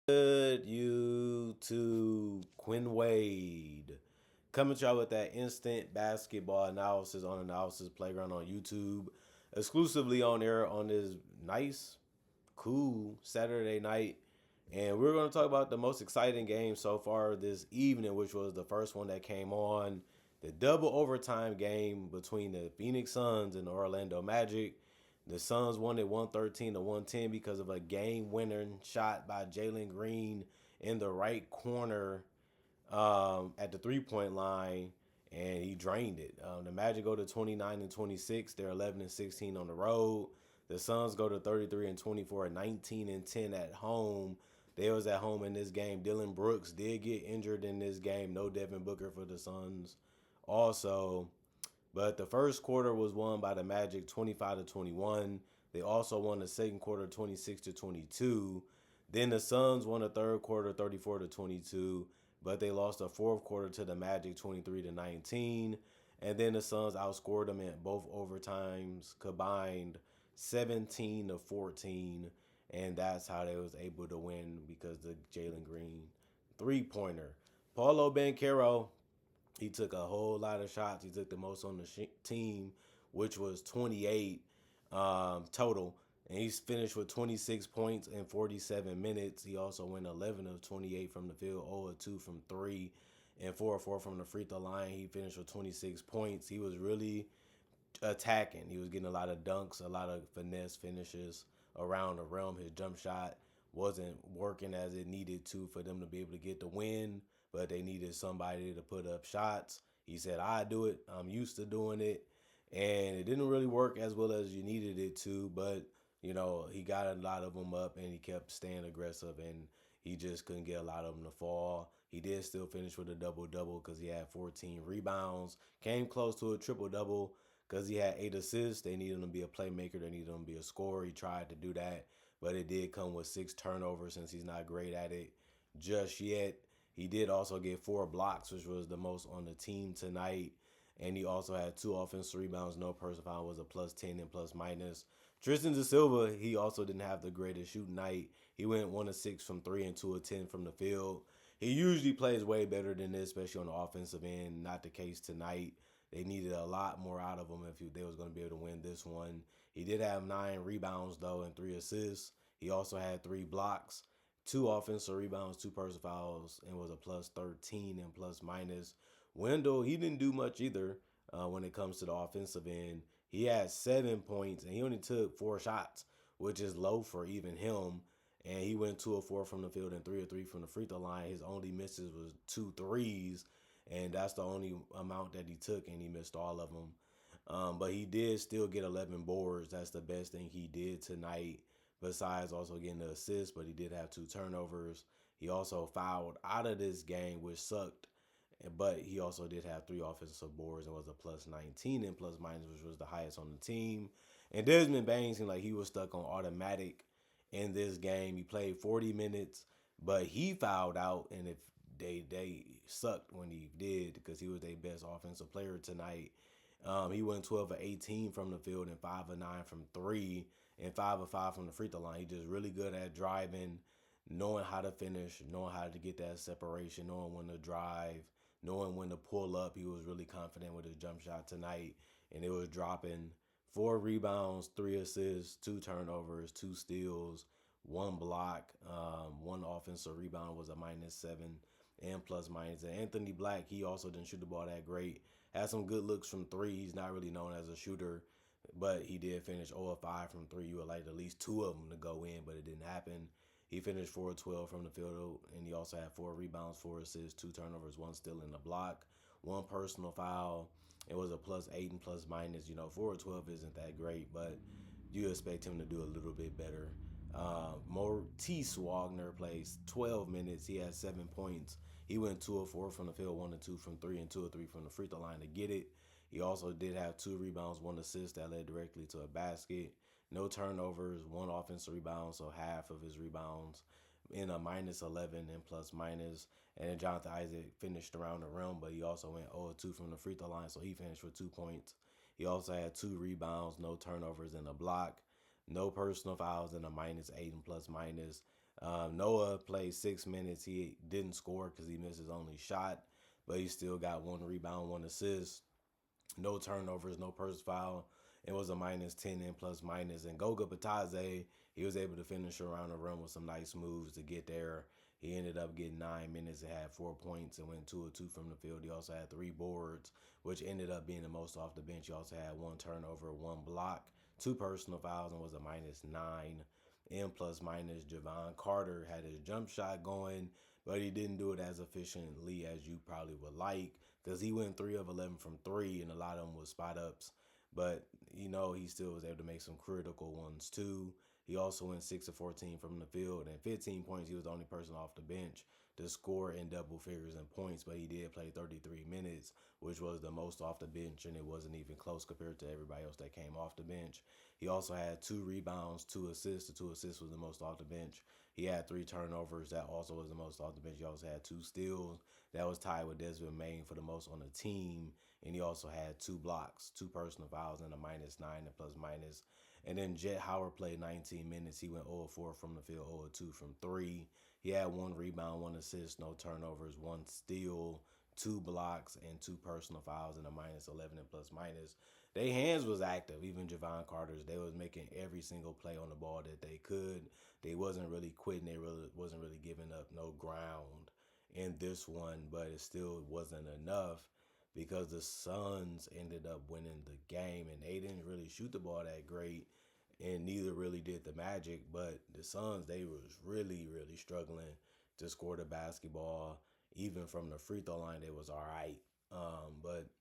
Good YouTube, Quinn Wade coming to y'all with that instant basketball analysis on Analysis Playground on YouTube, exclusively on air on this nice, cool Saturday night. And we're going to talk about the most exciting game so far this evening, which was the first one that came on, the double overtime game between the Phoenix Suns and the Orlando Magic. The Suns won it 113 to 110 because of a game winning shot by Jalen Green in the right corner at the 3 point line, and he drained it. The Magic go to 29 and 26. They're 11 and 16 on the road. The Suns go to 33 and 24 and 19 and 10 at home. They was at home in this game. Dylan Brooks did get injured in this game. No Devin Booker for the Suns. Also, but the first quarter was won by the Magic 25 to 21. They also won the second quarter 26 to 22. Then the Suns won the third quarter 34 to 22, but they lost the fourth quarter to the Magic 23 to 19. And then the Suns outscored them in both overtimes combined 17 to 14, and that's how they was able to win because the Jalen Green three-pointer. Paulo Banchero, he took a whole lot of shots. He took the most on the team, which was 28 total. And he's finished with 26 points in 47 minutes. He also went 11 of 28 from the field, 0 of 2 from 3, and 4 of 4 from the free throw line. He finished with 26 points. He was really attacking. He was getting a lot of dunks, a lot of finesse finishes around the rim. His jump shot wasn't working as it needed to for them to be able to get the win, but they needed somebody to put up shots. He said, I do it. I'm used to doing it. And it didn't really work as well as you needed it to, but he got a lot of them up and he kept staying aggressive, and he just couldn't get a lot of them to fall. He did still finish with a double-double because he had 14 rebounds, came close to a triple-double because he had 8 assists. They needed him to be a playmaker. They needed him to be a scorer. He tried to do that, but it did come with 6 turnovers since he's not great at it just yet. He did also get 4 blocks, which was the most on the team tonight. And he also had 2 offensive rebounds. No personal foul, was a plus 10 and plus minus. Tristan Da Silva, he also didn't have the greatest shooting night. He went 1 of 6 from 3 and 2 of 10 from the field. He usually plays way better than this, especially on the offensive end. Not the case tonight. They needed a lot more out of him if they was going to be able to win this one. He did have 9 rebounds, though, and 3 assists. He also had 3 blocks, 2 offensive rebounds, 2 personal fouls, and was a plus 13 and plus minus. Wendell, he didn't do much either when it comes to the offensive end. He had 7 points, and he only took 4 shots, which is low for even him. And he went 2 of 4 from the field and 3 of 3 from the free throw line. His only misses was 2 threes, and that's the only amount that he took, and he missed all of them. But he did still get 11 boards. That's the best thing he did tonight, besides also getting the assist, but he did have 2 turnovers. He also fouled out of this game, which sucked, but he also did have 3 offensive boards and was a plus 19 and plus minus, which was the highest on the team. And Desmond Bain seemed like he was stuck on automatic in this game. He played 40 minutes, but he fouled out, and if they sucked when he did because he was their best offensive player tonight. He went 12 of 18 from the field and 5 of 9 from 3 and 5 of 5 from the free throw line. He's just really good at driving, knowing how to finish, knowing how to get that separation, knowing when to drive, knowing when to pull up. He was really confident with his jump shot tonight, and it was dropping 4 rebounds, 3 assists, 2 turnovers, 2 steals, 1 block, 1 offensive rebound, was a -7 and plus minus. And Anthony Black, he also didn't shoot the ball that great. Had some good looks from 3. He's not really known as a shooter, but he did finish 0 of 5 from 3. You would like at least 2 of them to go in, but it didn't happen. He finished 4 of 12 from the field, and he also had 4 rebounds, 4 assists, 2 turnovers, 1 steal in the block, 1 personal foul. It was a plus 8 and plus minus. 4 of 12 isn't that great, but you expect him to do a little bit better. Maurice Wagner plays 12 minutes. He had 7 points. He went 2 of 4 from the field, 1 of 2 from 3, and 2 of 3 from the free throw line to get it. He also did have 2 rebounds, 1 assist that led directly to a basket. No turnovers, 1 offensive rebound, so half of his rebounds in a -11 and plus minus. And then Jonathan Isaac finished around the rim, but he also went 0 of 2 from the free throw line, so he finished with 2 points. He also had 2 rebounds, no turnovers, and a block. No personal fouls, and a -8 and plus minus. Noah played 6 minutes. He didn't score because he missed his only shot, but he still got one rebound, one assist, no turnovers, no personal foul. It was a -10 and plus minus. And Goga Batadze, he was able to finish around the rim with some nice moves to get there. He ended up getting 9 minutes and had 4 points and went 2 of 2 from the field. He also had 3 boards, which ended up being the most off the bench. He also had one turnover, one block, two personal fouls, and was a -9. And plus minus, Javon Carter had his jump shot going, but he didn't do it as efficiently as you probably would like because he went 3 of 11 from three, and a lot of them was spot ups. But he still was able to make some critical ones too. He also went 6 of 14 from the field and 15 points. He was the only person off the bench to score in double figures in points, but he did play 33 minutes, which was the most off the bench, and it wasn't even close compared to everybody else that came off the bench. He also had 2 rebounds, 2 assists. The 2 assists was the most off the bench. He had 3 turnovers. That also was the most off the bench. He also had 2 steals. That was tied with Desmond Main for the most on the team. And he also had 2 blocks, 2 personal fouls, and a -9 and plus minus. And then Jet Howard played 19 minutes. He went 0-4 from the field, 0-2 from three. He had 1 rebound, 1 assist, no turnovers, 1 steal, 2 blocks, and 2 personal fouls, and a -11 and plus minus. Their hands was active. Even Javon Carter's, they was making every single play on the ball that they could. They wasn't really quitting. They really wasn't really giving up no ground in this one, but it still wasn't enough because the Suns ended up winning the game, and they didn't really shoot the ball that great, and neither really did the Magic. But the Suns, they was really struggling to score the basketball. Even from the free throw line, they was all right. But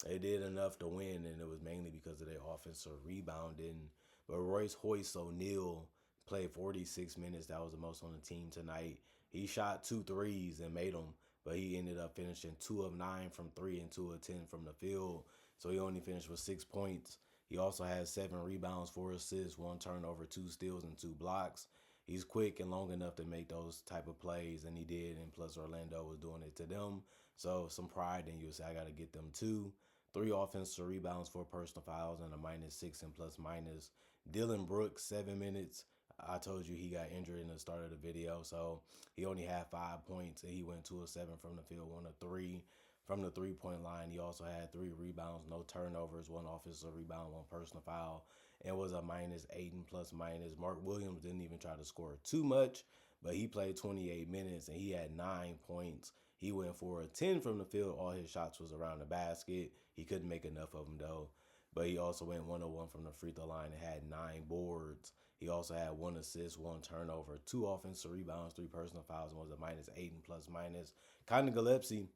they did enough to win, and it was mainly because of their offensive rebounding. But Royce Hoyce O'Neal played 46 minutes. That was the most on the team tonight. He shot 2 threes and made them, but he ended up finishing 2 of 9 from three and 2 of 10 from the field. So he only finished with 6 points. He also had 7 rebounds, 4 assists, 1 turnover, 2 steals, and 2 blocks. He's quick and long enough to make those type of plays, and he did. And plus, Orlando was doing it to them. So some pride in you. Say I got to get them too. 3 offensive rebounds, 4 personal fouls, and a -6 and plus minus. Dylan Brooks, 7 minutes. I told you he got injured in the start of the video, so he only had 5 points, and he went 2 of 7 from the field, 1 of 3 from the 3 point line. He also had 3 rebounds, no turnovers, 1 offensive rebound, 1 personal foul, and was a -8 and plus minus. Mark Williams didn't even try to score too much, but he played 28 minutes and he had 9 points. He went 4 of 10 from the field. All his shots was around the basket. He couldn't make enough of them though. But he also went 101 from the free throw line and had 9 boards. He also had 1 assist, 1 turnover, 2 offensive rebounds, 3 personal fouls, and was a -8 and plus minus. Kind of Gillespie,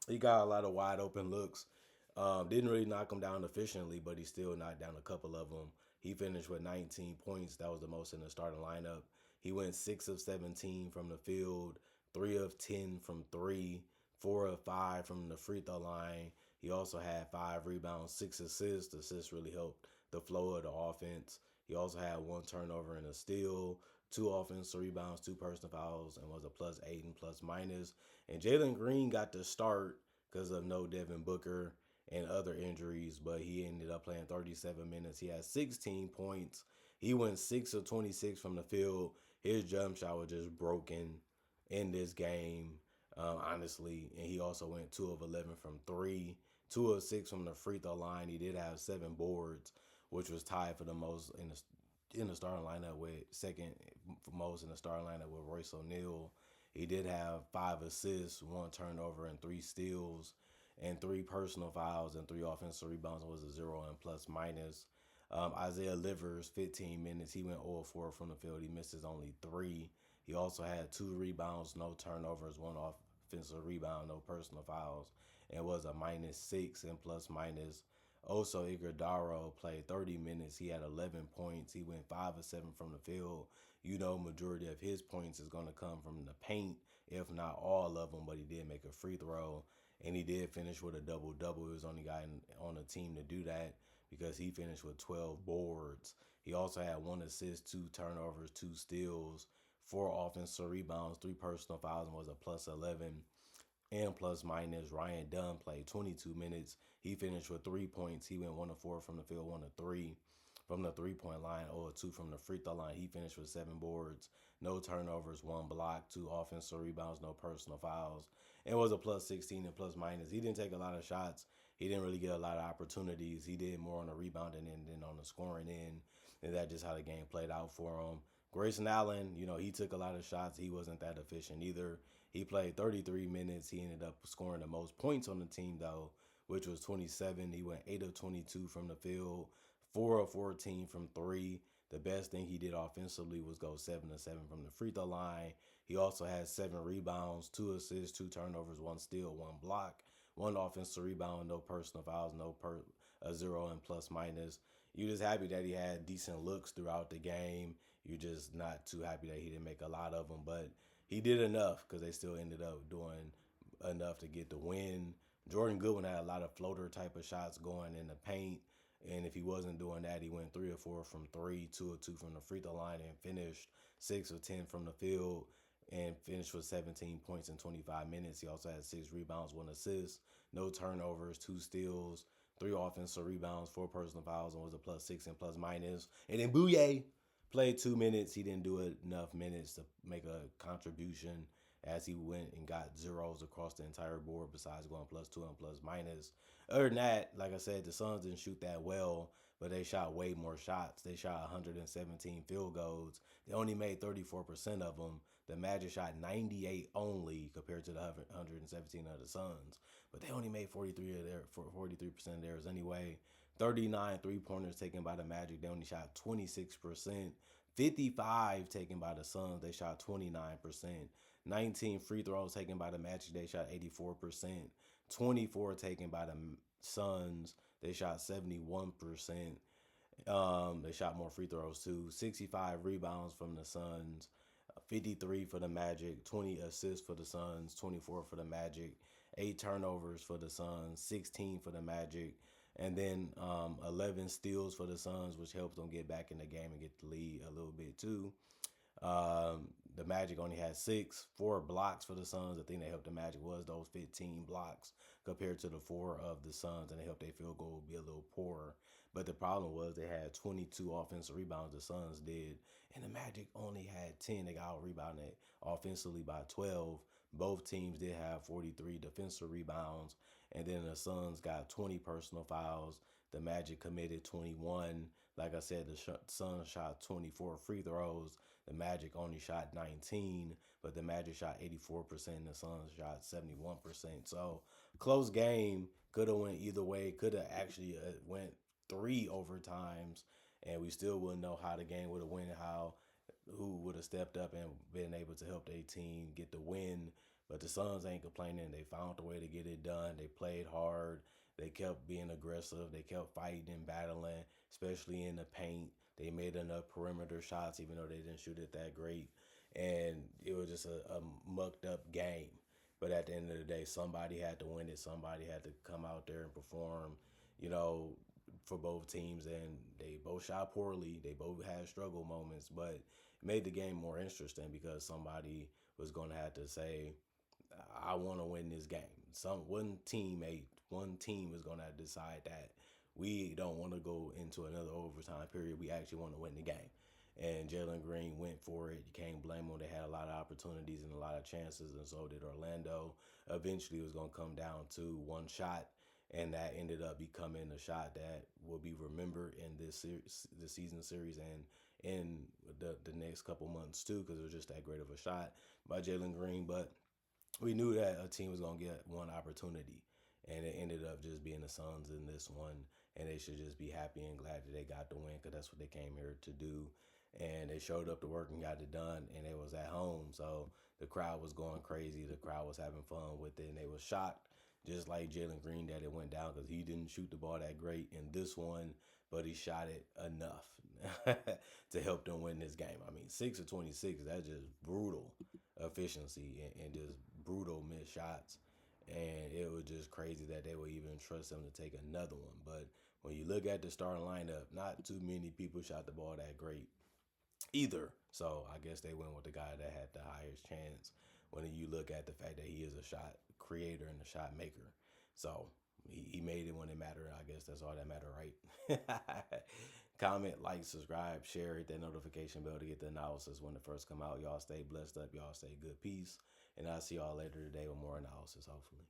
he got a lot of wide open looks. Didn't really knock him down efficiently, but he still knocked down a couple of them. He finished with 19 points. That was the most in the starting lineup. He went 6 of 17 from the field, 3 of 10 from three, 4 of 5 from the free throw line. He also had 5 rebounds, 6 assists. The assists really helped the flow of the offense. He also had 1 turnover and a steal, 2 offensive rebounds, 2 personal fouls, and was a +8 and plus minus. And Jalen Green got the start because of no Devin Booker and other injuries, but he ended up playing 37 minutes. He had 16 points. He went 6 of 26 from the field. His jump shot was just broken in this game, honestly. And he also went 2 of 11 from three, 2 of 6 from the free throw line. He did have 7 boards, which was tied for the most in the starting lineup with second for most in the starting lineup with Royce O'Neal. He did have 5 assists, 1 turnover, and 3 steals, and 3 personal fouls and 3 offensive rebounds. Was a 0 and plus minus. Isaiah Livers, 15 minutes. He went 0-4 from the field. He missed his only 3. He also had 2 rebounds, no turnovers, 1 offensive rebound, no personal fouls, and was a -6 and plus minus. Also, Iguodala played 30 minutes. He had 11 points. He went 5 of 7 from the field. Majority of his points is going to come from the paint, if not all of them, but he did make a free throw. And he did finish with a double-double. He was the only guy on the team to do that because he finished with 12 boards. He also had 1 assist, 2 turnovers, 2 steals, 4 offensive rebounds, 3 personal fouls, and was a +11 and plus minus. Ryan Dunn played 22 minutes. He finished with 3 points. He went 1 of 4 from the field, 1 of 3 from the 3-point line, 0 of 2 from the free throw line. He finished with 7 boards, no turnovers, 1 block, 2 offensive rebounds, no personal fouls, and was a plus 16 and plus minus. He didn't take a lot of shots. He didn't really get a lot of opportunities. He did more on the rebounding end than on the scoring end, and that's just how the game played out for him. Grayson Allen, he took a lot of shots. He wasn't that efficient either. He played 33 minutes. He ended up scoring the most points on the team, though, which was 27. He went 8 of 22 from the field, 4 of 14 from three. The best thing he did offensively was go 7 of 7 from the free throw line. He also had 7 rebounds, 2 assists, 2 turnovers, 1 steal, 1 block, 1 offensive rebound, no personal fouls, a 0 and plus minus. You're just happy that he had decent looks throughout the game. You're just not too happy that he didn't make a lot of them, but he did enough because they still ended up doing enough to get the win. Jordan Goodwin had a lot of floater type of shots going in the paint, and if he wasn't doing that, he went 3 of 4 from three, 2 of 2 from the free throw line, and finished 6 of 10 from the field, and finished with 17 points in 25 minutes. He also had 6 rebounds, 1 assist, no turnovers, 2 steals, 3 offensive rebounds, 4 personal fouls, and was a plus 6 and plus minus. And then Bouye played 2 minutes. He didn't do enough minutes to make a contribution as he went and got zeros across the entire board besides going plus 2 and plus minus. Other than that, like I said, the Suns didn't shoot that well, but they shot way more shots. They shot 117 field goals. They only made 34% of them. The Magic shot 98 only compared to the 117 of the Suns, but they only made 43% of theirs anyway. 39 3-pointers taken by the Magic. They only shot 26%. 55 taken by the Suns. They shot 29%. 19 free throws taken by the Magic. They shot 84%. 24 taken by the Suns. They shot 71%. They shot more free throws too. 65 rebounds from the Suns. 53 for the Magic. 20 assists for the Suns. 24 for the Magic. 8 turnovers for the Suns. 16 for the Magic. And then 11 steals for the Suns, which helped them get back in the game and get the lead a little bit too. The Magic only had 4 blocks for the Suns. The thing that helped the Magic was those 15 blocks compared to the 4 of the Suns, and it helped their field goal be a little poorer. But the problem was they had 22 offensive rebounds, the Suns did, and the Magic only had 10. They got out-rebounded offensively by 12. Both teams did have 43 defensive rebounds, and then the Suns got 20 personal fouls. The Magic committed 21. Like I said, the Suns shot 24 free throws. The Magic only shot 19, but the Magic shot 84%, and the Suns shot 71%. So close game, could have went either way. Could have actually went 3 overtimes, and we still wouldn't know how the game would have went, who would have stepped up and been able to help their team get the win. But the Suns ain't complaining. They found a way to get it done. They played hard. They kept being aggressive. They kept fighting and battling, especially in the paint. They made enough perimeter shots, even though they didn't shoot it that great. And it was just a mucked up game. But at the end of the day, somebody had to win it. Somebody had to come out there and perform, for both teams. And they both shot poorly. They both had struggle moments, but it made the game more interesting because somebody was going to have to say, I want to win this game. One team is going to decide that we don't want to go into another overtime period. We actually want to win the game. And Jalen Green went for it. You can't blame them. They had a lot of opportunities and a lot of chances, and so did Orlando. Eventually, it was going to come down to one shot, and that ended up becoming a shot that will be remembered in this season series and in the next couple months too, because it was just that great of a shot by Jalen Green. But we knew that a team was going to get one opportunity, and it ended up just being the Suns in this one, and they should just be happy and glad that they got the win because that's what they came here to do. And they showed up to work and got it done, and it was at home, so the crowd was going crazy. The crowd was having fun with it, and they were shocked, just like Jalen Green, that it went down because he didn't shoot the ball that great in this one, but he shot it enough to help them win this game. I mean, 6 of 26, that's just brutal efficiency and just brutal missed shots. And it was just crazy that they would even trust him to take another one. But when you look at the starting lineup, not too many people shot the ball that great either. So I guess they went with the guy that had the highest chance when you look at the fact that he is a shot creator and a shot maker. So he made it when it mattered. I guess that's all that mattered, right? Comment, like, subscribe, share, hit that notification bell to get the analysis when it first come out. Y'all stay blessed up. Y'all stay good. Peace. And I'll see y'all later today with more analysis, hopefully.